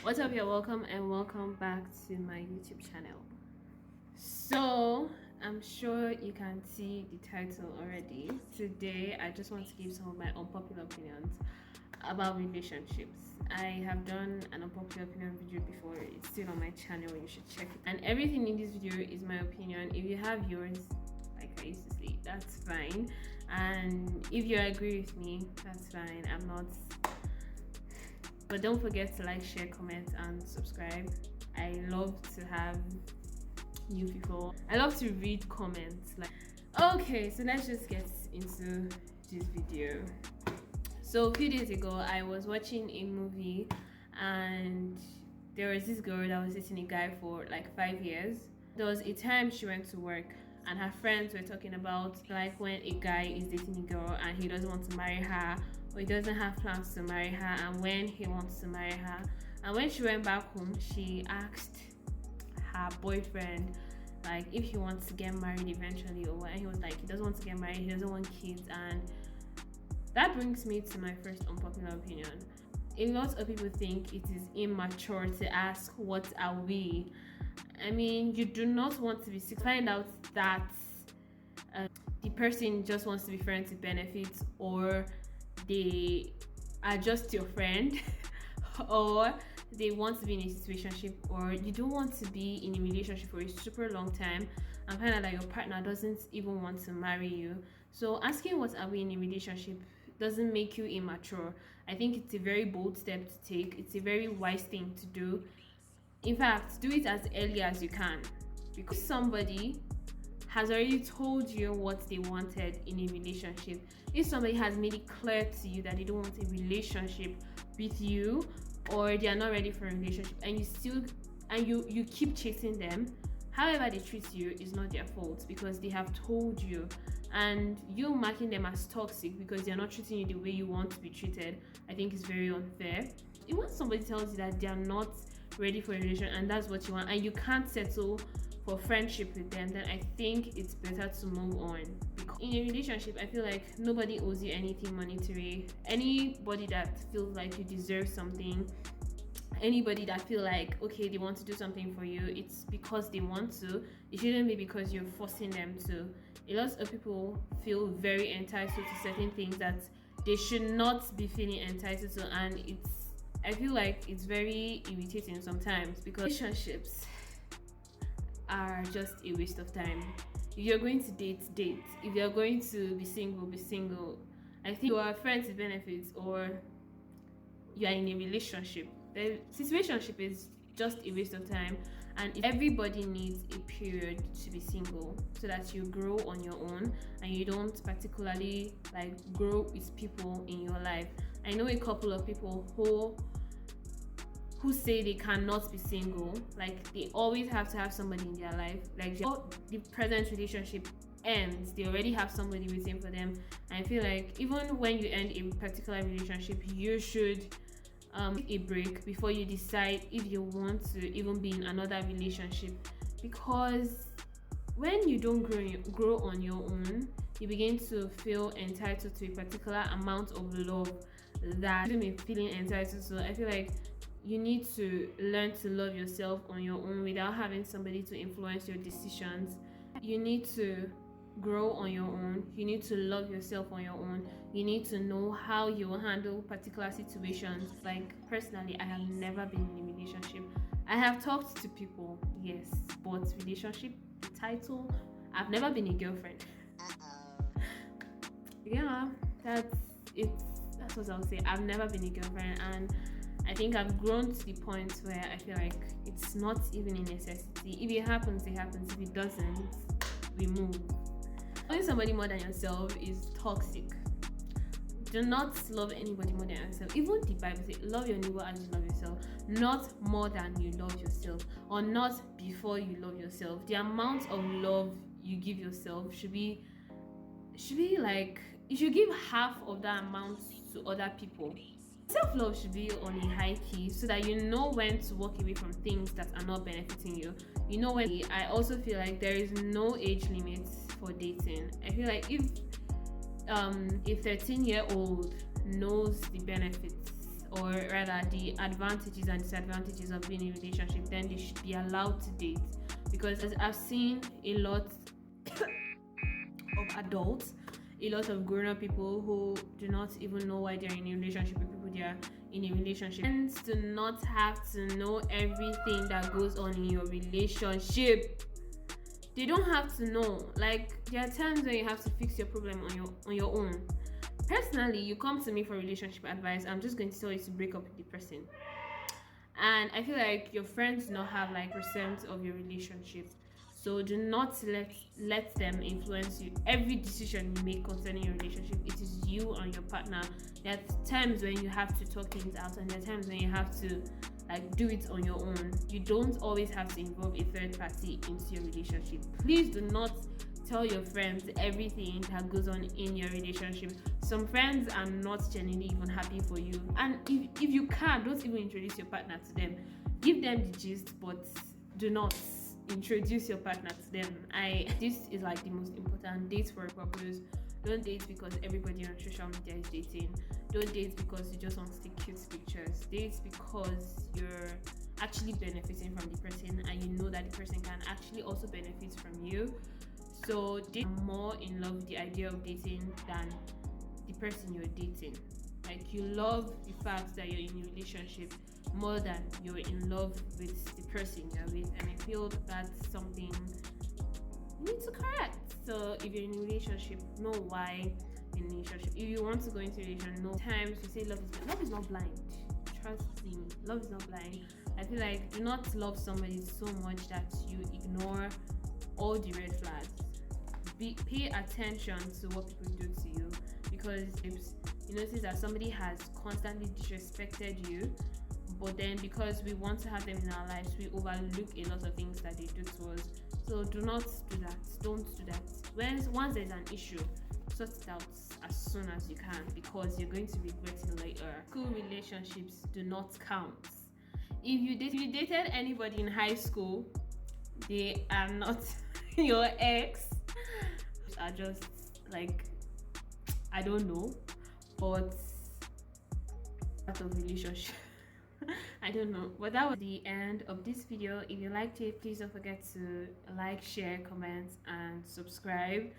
What's up, you're welcome and welcome back to my YouTube channel. So I'm sure you can see the title already. Today I just want to give some of my unpopular opinions about relationships. I have done an unpopular opinion video before. It's still on my channel, you should check it. And everything in this video is my opinion. If you have yours, like I used to say, that's fine. And if you agree with me, that's fine. I'm not. But don't forget to like, share, comment, and subscribe. I love to have new people. I love to read comments. Okay, so let's just get into this video. So a few days ago, I was watching a movie, and there was this girl that was dating a guy for like 5 years. There was a time she went to work, and her friends were talking about like when a guy is dating a girl and he doesn't want to marry her, or he doesn't have plans to marry her, and when he wants to marry her. And when she went back home, she asked her boyfriend like if he wants to get married eventually or what, and he was like he doesn't want to get married, he doesn't want kids. And that brings me to my first unpopular opinion. A lot of people think it is immature to ask what are we. I mean, you do not want to be sick. Find out that the person just wants to be friends with benefits, or they are just your friend, or they want to be in a situationship, or you don't want to be in a relationship for a super long time and find out that your partner doesn't even want to marry you. So asking what are we in a relationship doesn't make you immature. I think it's a very bold step to take. It's a very wise thing to do. In fact, do it as early as you can, because somebody has already told you what they wanted in a relationship, if somebody has made it clear to you that they don't want a relationship with you, or they are not ready for a relationship, and you keep chasing them, however they treat you is not their fault, because they have told you. And you marking them as toxic because they're not treating you the way you want to be treated, I think is very unfair. When somebody tells you that they are not ready for a relationship and that's what you want, and you can't settle for friendship with them, then I think it's better to move on. Because in a relationship, I feel like nobody owes you anything monetary. Anybody that feels like you deserve something, anybody that feel like okay they want to do something for you, it's because they want to. It shouldn't be because you're forcing them to. A lot of people feel very entitled to certain things that they should not be feeling entitled to, and I feel like it's very irritating sometimes, because relationships are just a waste of time. If you're going to date, if you're going to be single. I think you are friends with benefits, or you are in a relationship. The situationship is just a waste of time, and everybody needs a period to be single so that you grow on your own and you don't particularly like grow with people in your life. I know a couple of people who say they cannot be single, like they always have to have somebody in their life. Like the present relationship ends, they already have somebody waiting for them. And I feel like even when you end a particular relationship, you should take a break before you decide if you want to even be in another relationship. Because when you don't grow on your own, you begin to feel entitled to a particular amount of love that you may be feeling entitled to. I feel like you need to learn to love yourself on your own without having somebody to influence your decisions. You need to grow on your own. You need to love yourself on your own. You need to know how you will handle particular situations. Like personally, I have never been in a relationship. I have talked to people, yes, but relationship title, I've never been a girlfriend. Yeah, that's it. That's what I'll say. I've never been a girlfriend, and I think I've grown to the point where I feel like it's not even a necessity. If it happens, it happens. If it doesn't, we move. Loving somebody more than yourself is toxic. Do not love anybody more than yourself. Even the Bible says, love your neighbor as you love yourself. Not more than you love yourself, or not before you love yourself. The amount of love you give yourself should be like, you should give half of that amount to other people. Self-love should be on a high key so that you know when to walk away from things that are not benefiting you. You know when. I also feel like there is no age limit for dating. I feel like if a 13-year-old knows the benefits or rather the advantages and disadvantages of being in a relationship, then they should be allowed to date. Because as I've seen a lot of adults, a lot of grown-up people who do not even know why they're in a relationship with people they are in a relationship, tends to not have to know everything that goes on in your relationship. They don't have to know. Like, there are times when you have to fix your problem on your own. Personally, you come to me for relationship advice, I'm just going to tell you to break up with the person. And I feel like your friends do not have like percent of your relationship, so do not let them influence you. Every decision you make concerning your relationship, it is you and your partner. There are times when you have to talk things out, and there are times when you have to like do it on your own. You don't always have to involve a third party into your relationship. Please do not tell your friends everything that goes on in your relationship. Some friends are not genuinely even happy for you, and if you can, don't even introduce your partner to them. Give them the gist, but do not introduce your partner to them. This is like the most important. Date for a purpose. Don't date because everybody on social media is dating. Don't date because you just want to take cute pictures. Date because you're actually benefiting from the person, and you know that the person can actually also benefit from you. So date more in love with the idea of dating than the person you're dating. Like, you love the fact that you're in a relationship more than you're in love with the person you're with, and I feel that's something you need to correct. So if you're in a relationship, know why you're in a relationship. If you want to go into a relationship, know times we say love is not blind. Trust me, love is not blind. I feel like do not love somebody so much that you ignore all the red flags. Pay attention to what people do to you, because if you notice that somebody has constantly disrespected you, but then because we want to have them in our lives, we overlook a lot of things that they do to us. So do not do that. Don't do that. Once there's an issue, sort it out as soon as you can, because you're going to regret it later. School relationships do not count. If you dated anybody in high school, they are not your ex. Are just like, I don't know, but part of relationship. I don't know, but that was the end of this video. If you liked it, please don't forget to like, share, comment, and subscribe.